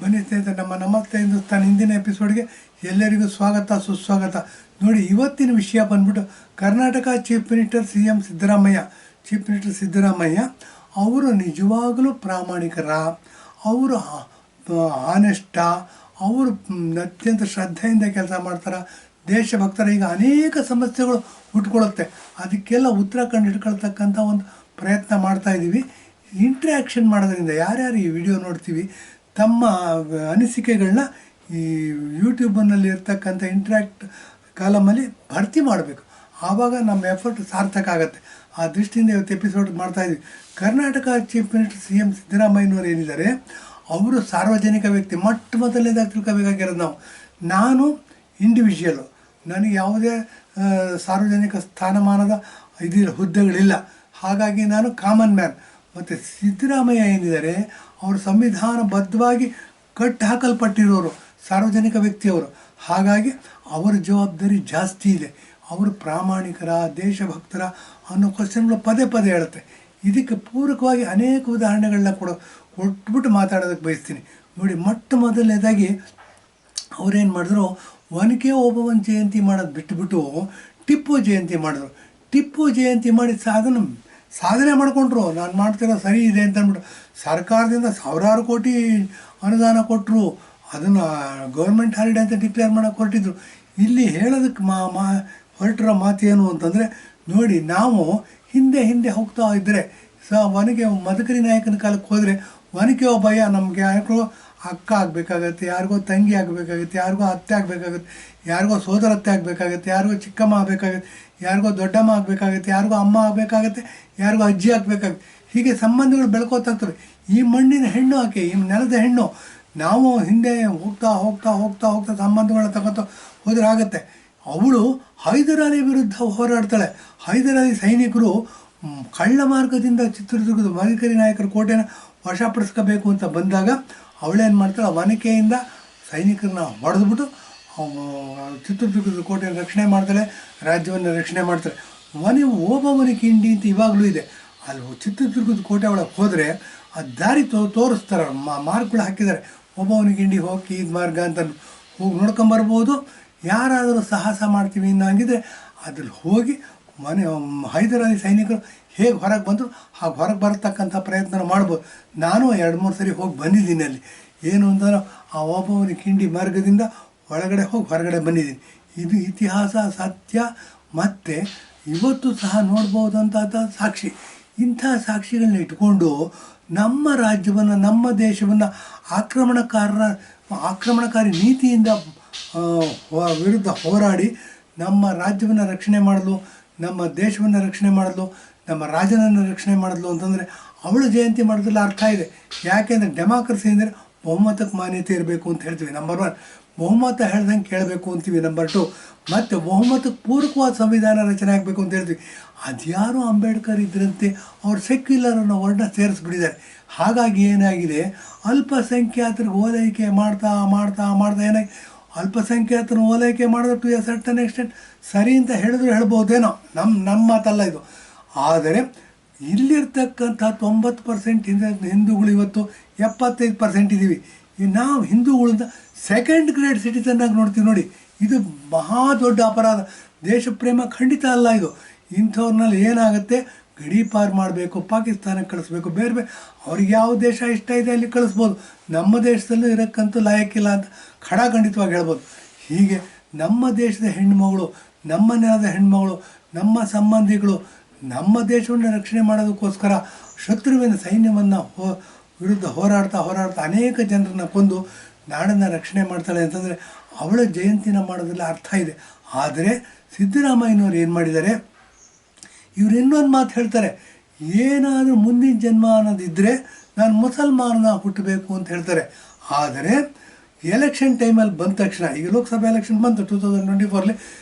ಬನ್ನಿ ಸ್ನೇಹಿತರೆ, ನಮ್ಮ ನಮಸ್ತೆ ಹಿಂದೂಸ್ತಾನ್ ಹಿಂದಿನ ಎಪಿಸೋಡ್ಗೆ ಎಲ್ಲರಿಗೂ ಸ್ವಾಗತ ಸುಸ್ವಾಗತ. ನೋಡಿ, ಇವತ್ತಿನ ವಿಷಯ ಬಂದ್ಬಿಟ್ಟು ಕರ್ನಾಟಕ ಚೀಫ್ ಮಿನಿಸ್ಟರ್ ಸಿದ್ದರಾಮಯ್ಯ ಅವರು ನಿಜವಾಗಲೂ ಪ್ರಾಮಾಣಿಕರ, ಅವರು ಆನೆಸ್ಟ, ಅವರು ಅತ್ಯಂತ ಶ್ರದ್ಧೆಯಿಂದ ಕೆಲಸ ಮಾಡ್ತಾರೆ, ದೇಶಭಕ್ತರ. ಈಗ ಅನೇಕ ಸಮಸ್ಯೆಗಳು ಹುಟ್ಕೊಳ್ಳುತ್ತೆ, ಅದಕ್ಕೆಲ್ಲ ಉತ್ತರ ಕಂಡು ಹಿಡ್ಕೊಳ್ತಕ್ಕಂಥ ಒಂದು ಪ್ರಯತ್ನ ಮಾಡ್ತಾಯಿದ್ದೀವಿ. ಇಂಟ್ರ್ಯಾಕ್ಷನ್ ಮಾಡೋದ್ರಿಂದ ಯಾರ್ಯಾರು ಈ ವಿಡಿಯೋ ನೋಡ್ತೀವಿ ತಮ್ಮ ಅನಿಸಿಕೆಗಳನ್ನ ಈ ಯೂಟ್ಯೂಬ್ನಲ್ಲಿ ಇರ್ತಕ್ಕಂಥ ಇಂಟ್ರ್ಯಾಕ್ಟ್ ಕಾಲಮಲ್ಲಿ ಭರ್ತಿ ಮಾಡಬೇಕು. ಆವಾಗ ನಮ್ಮ ಎಫರ್ಟ್ ಸಾರ್ಥಕ ಆಗುತ್ತೆ. ಆ ದೃಷ್ಟಿಯಿಂದ ಇವತ್ತು ಎಪಿಸೋಡ್ ಮಾಡ್ತಾಯಿದ್ವಿ. ಕರ್ನಾಟಕ ಚೀಫ್ ಮಿನಿಸ್ಟರ್ ಸಿದ್ದರಾಮಯ್ಯನವರು ಏನಿದ್ದಾರೆ, ಅವರು ಸಾರ್ವಜನಿಕ ವ್ಯಕ್ತಿ. ಮೊದಲನೇದಾಗಿ ತಿಳ್ಕೋಬೇಕಾಗಿರೋದು ನಾನು ಇಂಡಿವಿಜುವಲು, ನನಗೆ ಯಾವುದೇ ಸಾರ್ವಜನಿಕ ಸ್ಥಾನಮಾನದ ಹುದ್ದೆಗಳಿಲ್ಲ. ಹಾಗಾಗಿ ನಾನು ಕಾಮನ್ ಮ್ಯಾನ್. ಮತ್ತು ಸಿದ್ದರಾಮಯ್ಯ ಏನಿದ್ದಾರೆ, ಅವರು ಸಂವಿಧಾನಬದ್ಧವಾಗಿ ಕಟ್ಟಿ ಹಾಕಲ್ಪಟ್ಟಿರೋರು, ಸಾರ್ವಜನಿಕ ವ್ಯಕ್ತಿಯವರು. ಹಾಗಾಗಿ ಅವರ ಜವಾಬ್ದಾರಿ ಜಾಸ್ತಿ ಇದೆ. ಅವರು ಪ್ರಾಮಾಣಿಕರ, ದೇಶಭಕ್ತರ ಅನ್ನೋ ಕ್ವಶನ್ಗಳು ಪದೇ ಪದೇ ಹೇಳುತ್ತೆ. ಇದಕ್ಕೆ ಪೂರಕವಾಗಿ ಅನೇಕ ಉದಾಹರಣೆಗಳನ್ನ ಕೊಟ್ಬಿಟ್ಟು ಮಾತಾಡೋದಕ್ಕೆ ಬಯಸ್ತೀನಿ. ನೋಡಿ, ಮೊದಲನೇದಾಗಿ ಅವರೇನು ಮಾಡಿದ್ರು, ಒನಕೆ ಓಬವ್ವನ ಜಯಂತಿ ಮಾಡೋದು ಬಿಟ್ಟುಬಿಟ್ಟು ಟಿಪ್ಪು ಜಯಂತಿ ಮಾಡಿದ್ರು. ಟಿಪ್ಪು ಜಯಂತಿ ಮಾಡಿ ಸಾಧನೆ ಮಾಡಿಕೊಂಡ್ರು. ನಾನು ಮಾಡ್ತಿರೋ ಸರಿ ಇದೆ ಅಂತ ಅಂದ್ಬಿಟ್ಟು ಸರ್ಕಾರದಿಂದ ಸಾವಿರಾರು ಕೋಟಿ ಅನುದಾನ ಕೊಟ್ಟರು. ಅದನ್ನು ಗೌರ್ಮೆಂಟ್ ಹಾಲಿಡೇ ಅಂತ ಡಿಕ್ಲೇರ್ ಮಾಡೋಕ್ಕೆ ಹೊರಟಿದ್ರು. ಇಲ್ಲಿ ಹೇಳೋದಕ್ಕೆ ಹೊರಟಿರೋ ಮಾತೇನು ಅಂತಂದರೆ, ನೋಡಿ, ನಾವು ಹಿಂದೆ ಹೋಗ್ತಾ ಇದ್ದರೆ ಒನಕೆ ಮದಕರಿ ನಾಯಕನ ಕಾಲಕ್ಕೆ ಹೋದರೆ ಒನಕೆ ಓಬವ್ವ ನಮಗೆ ಯಾರಿಗೋ ಅಕ್ಕ ಆಗಬೇಕಾಗತ್ತೆ, ಯಾರಿಗೋ ತಂಗಿ ಆಗಬೇಕಾಗತ್ತೆ, ಯಾರಿಗೋ ಅತ್ತೆ ಆಗಬೇಕಾಗತ್ತೆ, ಯಾರಿಗೋ ಸೋದರತ್ತೆ ಆಗಬೇಕಾಗತ್ತೆ, ಯಾರಿಗೋ ಚಿಕ್ಕಮ್ಮ ಆಗಬೇಕಾಗತ್ತೆ, ಯಾರಿಗೋ ದೊಡ್ಡಮ್ಮ ಆಗಬೇಕಾಗತ್ತೆ, ಯಾರಿಗೋ ಅಮ್ಮ ಆಗಬೇಕಾಗತ್ತೆ, ಯಾರಿಗೋ ಅಜ್ಜಿ ಆಗಬೇಕಾಗತ್ತೆ. ಹೀಗೆ ಸಂಬಂಧಗಳು ಬೆಳ್ಕೋತಾಗ್ತವೆ. ಈ ಮಣ್ಣಿನ ಹೆಣ್ಣು ಆಕೆ, ಈ ನೆಲದ ಹೆಣ್ಣು. ನಾವು ಹಿಂದೆ ಹೋಗ್ತಾ ಸಂಬಂಧಗಳನ್ನ ತಗೊತ ಹೋದ್ರೆ ಆಗುತ್ತೆ. ಅವಳು ಹೈದರಾಲಿ ವಿರುದ್ಧ ಹೋರಾಡ್ತಾಳೆ. ಹೈದರಾಲಿ ಸೈನಿಕರು ಕಳ್ಳ ಮಾರ್ಗದಿಂದ ಚಿತ್ರದುರ್ಗದ ಮದಕರಿ ನಾಯಕರ ಕೋಟೆನ ವಶಪಡಿಸ್ಕೋಬೇಕು ಅಂತ ಬಂದಾಗ ಅವಳೇನು ಮಾಡ್ತಾಳೆ, ಒನಕೆಯಿಂದ ಸೈನಿಕರನ್ನ ಹೊಡೆದ್ಬಿಟ್ಟು ಚಿತ್ರದುರ್ಗದ ಕೋಟೆಯನ್ನು ರಕ್ಷಣೆ ಮಾಡ್ತಾಳೆ, ರಾಜ್ಯವನ್ನು ರಕ್ಷಣೆ ಮಾಡ್ತಾಳೆ. ಓಬವ್ವನ ಕಿಂಡಿ ಅಂತ ಇವಾಗಲೂ ಇದೆ. ಅಲ್ಲಿ ಚಿತ್ರದುರ್ಗದ ಕೋಟೆ ಒಳಗೆ ಹೋದರೆ ಆ ದಾರಿ ತೋರಿಸ್ತಾರೆ, ಮಾರ್ಕ್ಗಳು ಹಾಕಿದ್ದಾರೆ. ಓಬವ್ವನ ಕಿಂಡಿ ಹೋಗಿ ಇದು ಮಾರ್ಗ ಅಂತ ಹೋಗಿ ನೋಡ್ಕೊಂಬರ್ಬೋದು. ಯಾರಾದರೂ ಸಾಹಸ ಮಾಡ್ತೀವಿ ಅನ್ನೋಂಗಿದ್ರೆ ಅದ್ರಲ್ಲಿ ಹೋಗಿ ಹೈದರಾಲಿ ಸೈನಿಕರು ಹೇಗೆ ಹೊರಗೆ ಬಂದರು ಹಾಗೆ ಹೊರಗೆ ಬರತಕ್ಕಂಥ ಪ್ರಯತ್ನ ಮಾಡ್ಬೋದು. ನಾನು 2-3 ಸರಿ ಹೋಗಿ ಬಂದಿದ್ದೀನಿ. ಅಲ್ಲಿ ಏನು ಅಂತಂದ್ರೆ ಆ ಓಬವ್ವನ ಕಿಂಡಿ ಮಾರ್ಗದಿಂದ ಒಳಗಡೆ ಹೋಗಿ ಹೊರಗಡೆ ಬಂದಿದ್ದೀನಿ. ಇದು ಇತಿಹಾಸ, ಸತ್ಯ, ಮತ್ತು ಇವತ್ತು ಸಹ ನೋಡ್ಬೋದಂಥ ಸಾಕ್ಷಿ. ಇಂಥ ಸಾಕ್ಷಿಗಳನ್ನ ಇಟ್ಕೊಂಡು ನಮ್ಮ ರಾಜ್ಯವನ್ನು, ನಮ್ಮ ದೇಶವನ್ನು ಆಕ್ರಮಣಕಾರಿ ನೀತಿಯಿಂದ ವಿರುದ್ಧ ಹೋರಾಡಿ ನಮ್ಮ ರಾಜ್ಯವನ್ನು ರಕ್ಷಣೆ ಮಾಡಲು, ನಮ್ಮ ದೇಶವನ್ನು ರಕ್ಷಣೆ ಮಾಡಲು, ನಮ್ಮ ರಾಜನನ್ನು ರಕ್ಷಣೆ ಮಾಡಲು ಅಂತಂದರೆ ಅವಳು ಜಯಂತಿ ಮಾಡೋದ್ರಲ್ಲಿ ಅರ್ಥ ಇದೆ. ಯಾಕೆಂದರೆ ಡೆಮಾಕ್ರಸಿ ಅಂದರೆ ಬಹುಮತಕ್ಕೆ ಮಾನ್ಯತೆ ಇರಬೇಕು ಅಂತ ಹೇಳ್ತೀವಿ, ನಂಬರ್ 1. ಬಹುಮತ ಹೇಳ್ದಂಗೆ ಕೇಳಬೇಕು ಅಂತೀವಿ, ನಂಬರ್ 2. ಮತ್ತು ಬಹುಮತಕ್ಕೆ ಪೂರಕವಾದ ಸಂವಿಧಾನ ರಚನೆ ಆಗಬೇಕು ಅಂತ ಹೇಳ್ತೀವಿ. ಅದ್ಯಾರೋ ಅಂಬೇಡ್ಕರ್ ಇದ್ರಂತೆ ಅವ್ರು ಸೆಕ್ಯುಲರನ್ನು ವರ್ಣ ಸೇರಿಸ್ಬಿಟ್ಟಿದ್ದಾರೆ. ಹಾಗಾಗಿ ಏನಾಗಿದೆ, ಅಲ್ಪಸಂಖ್ಯಾತರಿಗೆ ಓಲೈಕೆ ಮಾಡ್ತಾ ಏನಾಗಿ ಅಲ್ಪಸಂಖ್ಯಾತರನ್ನು ಓಲೈಕೆ ಮಾಡೋದು ಟು ಎ ಸರ್ಟನ್ ಎಕ್ಸ್ಟೆಂಟ್ ಸರಿ ಅಂತ ಹೇಳ್ಬೋದೇನೋ, ನಮ್ಮ ಮಾತಲ್ಲ ಇದು. ಆದರೆ ಇಲ್ಲಿರ್ತಕ್ಕಂಥ 90% ಹಿಂದೂಗಳು ಇವತ್ತು 75% ಇದ್ದೀವಿ. ನಾವು ಹಿಂದೂಗಳಿಂದ ಸೆಕೆಂಡ್ ಗ್ರೇಡ್ ಸಿಟಿಸನ್ನಾಗಿ ನೋಡ್ತೀವಿ. ನೋಡಿ, ಇದು ಮಹಾ ದೊಡ್ಡ ಅಪರಾಧ. ದೇಶ ಪ್ರೇಮ ಖಂಡಿತ ಅಲ್ಲ ಇದು. ಇಂಥವ್ರನ್ನಲ್ಲಿ ಏನಾಗುತ್ತೆ, ಗಡಿ ಪಾರು ಮಾಡಬೇಕು, ಪಾಕಿಸ್ತಾನಕ್ಕೆ ಕಳಿಸ್ಬೇಕು, ಬೇರೆ ಅವ್ರಿಗೆ ಯಾವ ದೇಶ ಇಷ್ಟ ಇದೆ ಅಲ್ಲಿ ಕಳಿಸ್ಬೋದು. ನಮ್ಮ ದೇಶದಲ್ಲೂ ಇರೋಕ್ಕಂತೂ ಲಾಯಕ್ಕಿಲ್ಲ ಅಂತ ಖಡಾಖಂಡಿತವಾಗಿ ಹೇಳ್ಬೋದು. ಹೀಗೆ ನಮ್ಮ ದೇಶದ ಹೆಣ್ಣುಮಗಳು, ನಮ್ಮ ನೆಲದ ಹೆಣ್ಮಗಳು, ನಮ್ಮ ಸಂಬಂಧಿಗಳು ನಮ್ಮ ದೇಶವನ್ನು ರಕ್ಷಣೆ ಮಾಡೋದಕ್ಕೋಸ್ಕರ ಶತ್ರುವಿನ ಸೈನ್ಯವನ್ನು ವಿರುದ್ಧ ಹೋರಾಡ್ತಾ ಅನೇಕ ಜನರನ್ನ ಕೊಂದು ನಾಡನ್ನು ರಕ್ಷಣೆ ಮಾಡ್ತಾಳೆ ಅಂತಂದರೆ ಅವಳ ಜಯಂತಿನ ಮಾಡೋದ್ರಲ್ಲಿ ಅರ್ಥ ಇದೆ. ಆದರೆ ಸಿದ್ದರಾಮಯ್ಯನವ್ರು ಏನು ಮಾಡಿದ್ದಾರೆ, ಇವ್ರು ಇನ್ನೊಂದು ಮಾತು ಹೇಳ್ತಾರೆ, ಏನಾದರೂ ಮುಂದಿನ ಜನ್ಮ ಅನ್ನೋದಿದ್ದರೆ ನಾನು ಮುಸಲ್ಮಾನನ ಹುಟ್ಟಬೇಕು ಅಂತ ಹೇಳ್ತಾರೆ. ಆದರೆ ಎಲೆಕ್ಷನ್ ಟೈಮಲ್ಲಿ ಬಂದ ತಕ್ಷಣ, ಈಗ ಲೋಕಸಭಾ ಎಲೆಕ್ಷನ್ ಬಂತು 2024ರಲ್ಲಿ,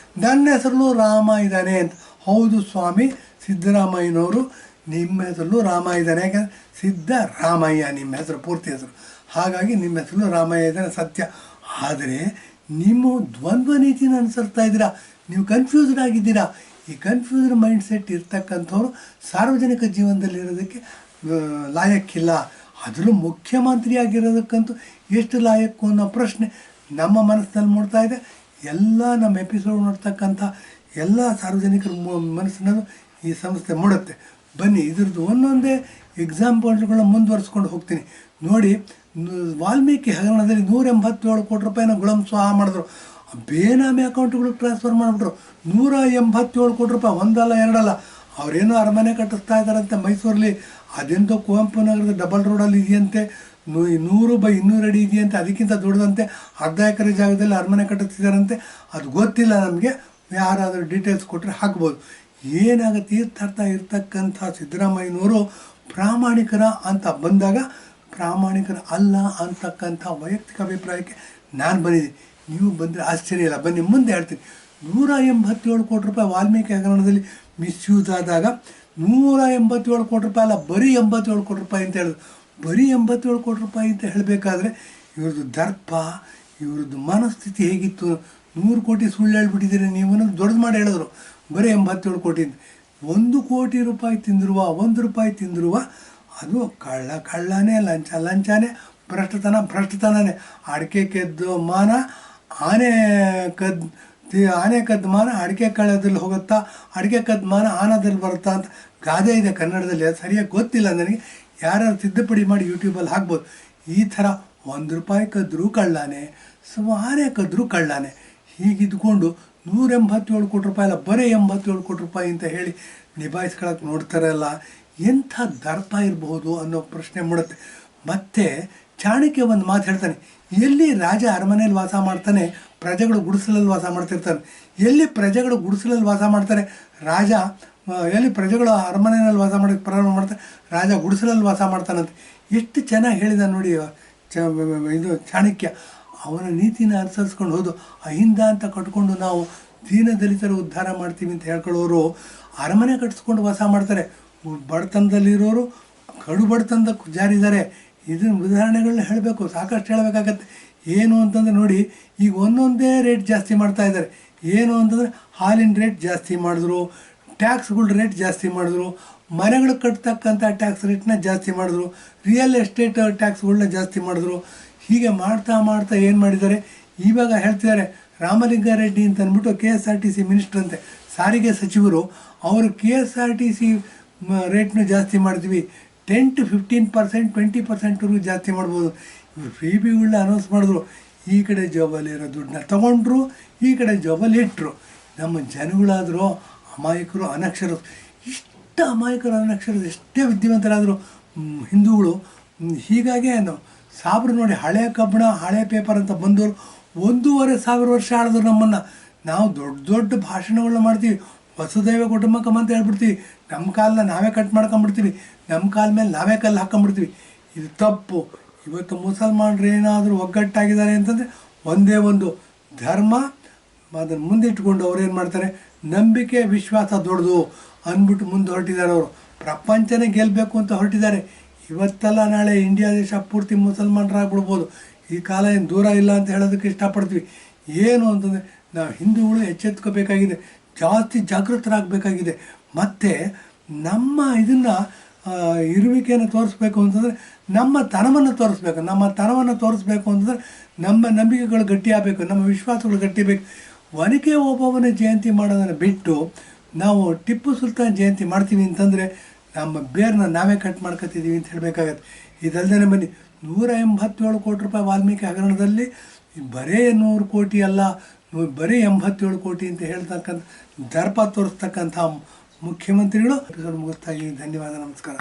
ನನ್ನ ಹೆಸರಲ್ಲೂ ರಾಮ ಇದ್ದಾನೆ ಅಂತ. ಹೌದು ಸ್ವಾಮಿ ಸಿದ್ದರಾಮಯ್ಯನವರು, ನಿಮ್ಮ ಹೆಸರಲ್ಲೂ ರಾಮ ಇದ್ದಾನೆ. ಯಾಕಂದರೆ ಸಿದ್ದರಾಮಯ್ಯ ನಿಮ್ಮ ಹೆಸರು, ಪೂರ್ತಿ ಹೆಸರು. ಹಾಗಾಗಿ ನಿಮ್ಮ ಹೆಸರಲ್ಲೂ ರಾಮಯ್ಯ ಇದ್ದಾನೆ, ಸತ್ಯ. ಆದರೆ ನಿಮ್ಮ ದ್ವಂದ್ವ ನೀತಿನ ಅನುಸರಿಸ್ತಾ ಇದ್ದೀರಾ, ನೀವು ಕನ್ಫ್ಯೂಸ್ಡ್ ಆಗಿದ್ದೀರಾ. ಈ ಕನ್ಫ್ಯೂಸ್ಡ್ ಮೈಂಡ್ಸೆಟ್ ಇರ್ತಕ್ಕಂಥವ್ರು ಸಾರ್ವಜನಿಕ ಜೀವನದಲ್ಲಿರೋದಕ್ಕೆ ಲಾಯಕ್ಕಿಲ್ಲ. ಅದರಲ್ಲೂ ಮುಖ್ಯಮಂತ್ರಿ ಆಗಿರೋದಕ್ಕಂತೂ ಎಷ್ಟು ಲಾಯಕ್ಕು ಅನ್ನೋ ಪ್ರಶ್ನೆ ನಮ್ಮ ಮನಸ್ಸಿನಲ್ಲಿ ಮೂಡ್ತಾ ಇದೆ. ಎಲ್ಲ ನಮ್ಮ ಎಪಿಸೋಡ್ ನೋಡ್ತಕ್ಕಂಥ ಎಲ್ಲ ಸಾರ್ವಜನಿಕರ ಮನಸ್ಸಿನಲ್ಲೂ ಈ ಸಂಸ್ಥೆ ಮೂಡುತ್ತೆ. ಬನ್ನಿ ಇದ್ರದ್ದು ಒಂದೊಂದೇ ಎಕ್ಸಾಂಪಲ್ಗಳನ್ನ ಮುಂದುವರಿಸ್ಕೊಂಡು ಹೋಗ್ತೀನಿ. ನೋಡಿ, ವಾಲ್ಮೀಕಿ ಹಗರಣದಲ್ಲಿ 187 ಕೋಟಿ ರೂಪಾಯಿನ ಗುಳಂಸ್ವಾಹ ಮಾಡಿದ್ರು. ಬೇನಾಮಿ ಅಕೌಂಟ್ಗಳಿಗೆ ಟ್ರಾನ್ಸ್ಫರ್ ಮಾಡಿಬಿಟ್ರು. 187 ಕೋಟಿ ರೂಪಾಯಿ, ಒಂದಲ್ಲ ಎರಡಲ್ಲ. ಅವರೇನೋ ಅರಮನೆ ಕಟ್ಟಿಸ್ತಾ ಇದ್ದಾರಂತೆ ಮೈಸೂರಲ್ಲಿ. ಅದೆಂತೋ ಕುವೆಂಪು ನಗರದ ಡಬಲ್ ರೋಡಲ್ಲಿ ಇದೆಯಂತೆ, 100/200 ಅಡಿ ಇದೆಯಂತೆ. ಅದಕ್ಕಿಂತ ದೊಡ್ಡದಂತೆ 10 ಎಕರೆ ಜಾಗದಲ್ಲಿ ಅರಮನೆ ಕಟ್ಟಿಸ್ತಿದ್ದಾರಂತೆ. ಅದು ಗೊತ್ತಿಲ್ಲ ನಮಗೆ. ಯಾರಾದರೂ ಡೀಟೇಲ್ಸ್ ಕೊಟ್ಟರೆ ಹಾಕ್ಬೋದು. ಏನಾಗುತ್ತೆ, ತೀರ್ಥಾರ್ಥ ಇರ್ತಕ್ಕಂಥ ಸಿದ್ದರಾಮಯ್ಯನವರು ಪ್ರಾಮಾಣಿಕರ ಅಂತ ಬಂದಾಗ ಪ್ರಾಮಾಣಿಕರ ಅಲ್ಲ ಅಂತಕ್ಕಂಥ ವೈಯಕ್ತಿಕ ಅಭಿಪ್ರಾಯಕ್ಕೆ ನಾನು ಬಂದಿದ್ದೀನಿ. ನೀವು ಬಂದರೆ ಆಶ್ಚರ್ಯ ಇಲ್ಲ. ಬನ್ನಿ ಮುಂದೆ ಹೇಳ್ತೀನಿ. 187 ಕೋಟಿ ರೂಪಾಯಿ ವಾಲ್ಮೀಕಿ ಹಗರಣದಲ್ಲಿ ಮಿಸ್ಯೂಸ್ ಆದಾಗ 187 ಕೋಟಿ ರೂಪಾಯಿ ಅಲ್ಲ, ಬರೀ 87 ಕೋಟಿ ರೂಪಾಯಿ ಅಂತ ಹೇಳಿದ್ರು. ಬರೀ 87 ಕೋಟಿ ರೂಪಾಯಿ ಅಂತ ಹೇಳಬೇಕಾದ್ರೆ ಇವ್ರದ್ದು ದರ್ಪ, ಇವ್ರದ್ದು ಮನಸ್ಥಿತಿ ಹೇಗಿತ್ತು. 100 ಕೋಟಿ ಸುಳ್ಳು ಹೇಳ್ಬಿಟ್ಟಿದ್ದೀರಿ ನೀವು ಅನ್ನೋದು ದೊಡ್ಡದು ಮಾಡಿ ಹೇಳಿದ್ರು. ಬರೀ 87 ಕೋಟಿ ಅಂತ. 1 ಕೋಟಿ ರೂಪಾಯಿ ತಿಂದಿರುವ, 1 ರೂಪಾಯಿ ತಿಂದಿರುವ ಅದು ಕಳ್ಳನೇ, ಲಂಚನೇ, ಭ್ರಷ್ಟತನನೇ. ಅಡಿಕೆ ಕದ್ದು ಮಾನ, ಆನೆ ಕದ್ದು ಮಾನ ಅಡಿಕೆ ಕಳ್ಳದಲ್ಲಿ ಹೋಗುತ್ತಾ, ಅಡಿಕೆ ಕದ್ದು ಮಾನ ಆನದಲ್ಲಿ ಬರುತ್ತಾ ಅಂತ ಗಾದೆ ಇದೆ ಕನ್ನಡದಲ್ಲಿ. ಅದು ಸರಿಯಾಗಿ ಗೊತ್ತಿಲ್ಲ ನನಗೆ. ಯಾರು ತಿದ್ದುಪಡಿ ಮಾಡಿ ಯೂಟ್ಯೂಬಲ್ಲಿ ಹಾಕ್ಬೋದು. ಈ ಥರ 1 ರೂಪಾಯಿ ಕದ್ದರೂ ಕಳ್ಳಾನೆ, ಆನೆ ಕದ್ದರೂ ಕಳ್ಳಾನೆ. ಹೀಗಿದ್ಕೊಂಡು 187 ಕೋಟಿ ರೂಪಾಯಿ ಅಲ್ಲ, ಬರೀ 87 ಕೋಟಿ ರೂಪಾಯಿ ಅಂತ ಹೇಳಿ ನಿಭಾಯಿಸ್ಕೊಳಕ್ಕೆ ನೋಡ್ತಾರಲ್ಲ, ಎಂಥ ದರ್ಪ ಇರಬಹುದು ಅನ್ನೋ ಪ್ರಶ್ನೆ ಮೂಡುತ್ತೆ. ಮತ್ತು ಚಾಣಕ್ಯ ಒಂದು ಮಾತು ಹೇಳ್ತಾನೆ, ಎಲ್ಲಿ ರಾಜ ಅರಮನೆಯಲ್ಲಿ ವಾಸ ಮಾಡ್ತಾನೆ, ಪ್ರಜೆಗಳು ಗುಡಿಸಲಲ್ಲಿ ವಾಸ ಮಾಡ್ತಿರ್ತಾನೆ. ಎಲ್ಲಿ ಪ್ರಜೆಗಳು ಗುಡಿಸಲಲ್ಲಿ ವಾಸ ಮಾಡ್ತಾರೆ, ರಾಜ ಎಲ್ಲಿ ಪ್ರಜೆಗಳು ಅರಮನೆಯಲ್ಲಿ ವಾಸ ಮಾಡೋಕ್ಕೆ ಪ್ರಾರಂಭ ಮಾಡ್ತಾರೆ, ರಾಜ ಗುಡಿಸಲಲ್ಲಿ ವಾಸ ಮಾಡ್ತಾನಂತೆ. ಎಷ್ಟು ಚೆನ್ನಾಗಿ ಹೇಳಿದ ನೋಡಿ ಇದು ಚಾಣಕ್ಯ. ಅವನ ನೀತಿನ ಅನುಸರಿಸ್ಕೊಂಡು ಹೋದು ಅಹಿಂದ ಅಂತ ಕಟ್ಕೊಂಡು ನಾವು ದೀನ ದಲಿತರ ಉದ್ಧಾರ ಮಾಡ್ತೀವಿ ಅಂತ ಹೇಳ್ಕೊಳ್ಳೋರು ಅರಮನೆ ಕಟ್ಟಿಸ್ಕೊಂಡು ವಾಸ ಮಾಡ್ತಾರೆ. ಬಡತನದಲ್ಲಿರೋರು ಕಡು ಬಡತನದ ಜಾರಿದ್ದಾರೆ. ಇದನ್ನ ಉದಾಹರಣೆಗಳನ್ನ ಹೇಳಬೇಕು, ಸಾಕಷ್ಟು ಹೇಳಬೇಕಾಗತ್ತೆ. ಏನು ಅಂತಂದರೆ ನೋಡಿ, ಈಗ ಒಂದೊಂದೇ ರೇಟ್ ಜಾಸ್ತಿ ಮಾಡ್ತಾ ಇದ್ದಾರೆ. ಏನು ಅಂತಂದರೆ ಹಾಲಿನ ರೇಟ್ ಜಾಸ್ತಿ ಮಾಡಿದ್ರು, ಟ್ಯಾಕ್ಸ್ಗಳ ರೇಟ್ ಜಾಸ್ತಿ ಮಾಡಿದ್ರು, ಮನೆಗಳು ಕಟ್ತಕ್ಕಂಥ ಟ್ಯಾಕ್ಸ್ ರೇಟ್ನ ಜಾಸ್ತಿ ಮಾಡಿದ್ರು, ರಿಯಲ್ ಎಸ್ಟೇಟ್ ಟ್ಯಾಕ್ಸ್ಗಳನ್ನ ಜಾಸ್ತಿ ಮಾಡಿದ್ರು. ಹೀಗೆ ಮಾಡ್ತಾ ಏನು ಮಾಡಿದ್ದಾರೆ, ಇವಾಗ ಹೇಳ್ತಿದ್ದಾರೆ ರಾಮಲಿಂಗಾರೆಡ್ಡಿ ಅಂತ ಅಂದ್ಬಿಟ್ಟು KSRTC ಮಿನಿಸ್ಟರ್ ಅಂತೆ, ಸಾರಿಗೆ ಸಚಿವರು. ಅವರು KSRTC ರೇಟ್ನು ಜಾಸ್ತಿ ಮಾಡ್ತೀವಿ, 10 to 15%, 20%ವರೆಗೂ ಜಾಸ್ತಿ ಮಾಡ್ಬೋದು. ಇವರು ಫ್ರೀಬಿಗಳನ್ನ ಅನೌನ್ಸ್ ಮಾಡಿದ್ರು. ಈ ಕಡೆ ಜಾಬಲ್ಲಿರೋ ದುಡ್ಡನ್ನ ತೊಗೊಂಡ್ರು, ಈ ಕಡೆ ಜಾಬಲ್ಲಿ ಇಟ್ಟರು. ನಮ್ಮ ಜನಗಳಾದರೂ ಅಮಾಯಕರು, ಅನಕ್ಷರರು. ಇಷ್ಟು ಅಮಾಯಕರು, ಅನಕ್ಷರರು, ಎಷ್ಟೇ ವಿದ್ಯಾವಂತರಾದರು ಹಿಂದೂಗಳು. ಹೀಗಾಗಿ ಸಾಬ್ರು ನೋಡಿ, ಹಳೆ ಕಬ್ಬಣ, ಹಳೆ ಪೇಪರ್ ಅಂತ ಬಂದವರು 1,500 ವರ್ಷ ಆಳಿದ್ರು ನಮ್ಮನ್ನು. ನಾವು ದೊಡ್ಡ ಭಾಷಣಗಳನ್ನ ಮಾಡ್ತೀವಿ, ವಸುದೈವ ಕುಟುಂಬಕಂ ಅಂತ ಹೇಳ್ಬಿಡ್ತೀವಿ. ನಮ್ಮ ಕಾಲನ್ನ ನಾವೇ ಕಟ್ ಮಾಡ್ಕೊಂಬಿಡ್ತೀವಿ, ನಮ್ಮ ಕಾಲ ಮೇಲೆ ನಾವೇ ಕಲ್ಲು ಹಾಕ್ಕೊಂಬಿಡ್ತೀವಿ. ಇದು ತಪ್ಪು. ಇವತ್ತು ಮುಸಲ್ಮಾನರು ಏನಾದರೂ ಒಗ್ಗಟ್ಟಾಗಿದ್ದಾರೆ ಅಂತಂದರೆ ಒಂದೇ ಒಂದು ಧರ್ಮ, ಅದನ್ನು ಮುಂದಿಟ್ಕೊಂಡು ಅವ್ರು ಏನು ಮಾಡ್ತಾರೆ, ನಂಬಿಕೆ ವಿಶ್ವಾಸ ದೊಡ್ಡದು ಅಂದ್ಬಿಟ್ಟು ಮುಂದೆ ಹೊರಟಿದ್ದಾರೆ. ಅವರು ಪ್ರಪಂಚನೇ ಗೆಲ್ಲಬೇಕು ಅಂತ ಹೊರಟಿದ್ದಾರೆ. ಇವತ್ತಲ್ಲ ನಾಳೆ ಇಂಡಿಯಾ ದೇಶ ಪೂರ್ತಿ ಮುಸಲ್ಮಾನರಾಗ್ಬಿಡ್ಬೋದು. ಈ ಕಾಲ ಏನು ದೂರ ಇಲ್ಲ ಅಂತ ಹೇಳೋದಕ್ಕೆ ಇಷ್ಟಪಡ್ತೀವಿ. ಏನು ಅಂತಂದರೆ ನಾವು ಹಿಂದೂಗಳು ಎಚ್ಚೆತ್ಕೋಬೇಕಾಗಿದೆ, ಜಾಸ್ತಿ ಜಾಗೃತರಾಗಬೇಕಾಗಿದೆ. ಮತ್ತು ನಮ್ಮ ಇದನ್ನು ಇರುವಿಕೆಯನ್ನು ತೋರಿಸ್ಬೇಕು ಅಂತಂದರೆ ನಮ್ಮ ತನವನ್ನು ತೋರಿಸ್ಬೇಕು. ನಮ್ಮ ತನವನ್ನು ತೋರಿಸ್ಬೇಕು ಅಂತಂದರೆ ನಮ್ಮ ನಂಬಿಕೆಗಳು ಗಟ್ಟಿಯಾಗಬೇಕು, ನಮ್ಮ ವಿಶ್ವಾಸಗಳು ಗಟ್ಟಿಬೇಕು. ಒನಕೆ ಓಬವ್ವನ ಜಯಂತಿ ಮಾಡೋದನ್ನು ಬಿಟ್ಟು ನಾವು ಟಿಪ್ಪು ಸುಲ್ತಾನ್ ಜಯಂತಿ ಮಾಡ್ತೀವಿ ಅಂತಂದರೆ ನಮ್ಮ ಬೇರನ್ನ ನಾವೇ ಕಟ್ ಮಾಡ್ಕೊತಿದ್ದೀವಿ ಅಂತ ಹೇಳಬೇಕಾಗತ್ತೆ. ಇದಲ್ಲದೆ ಬನ್ನಿ, 187 ಕೋಟಿ ರೂಪಾಯಿ ವಾಲ್ಮೀಕಿ ಹಗರಣದಲ್ಲಿ ಬರೇ 100 ಕೋಟಿ ಅಲ್ಲ, ಬರೀ 87 ಕೋಟಿ ಅಂತ ಹೇಳ್ತಕ್ಕಂಥ ದರ್ಪ ತೋರಿಸ್ತಕ್ಕಂಥ ಮುಖ್ಯಮಂತ್ರಿಗಳು. ಮುಗಿಸ್ತಾ ಇದ್ದೀನಿ. ಧನ್ಯವಾದ, ನಮಸ್ಕಾರ.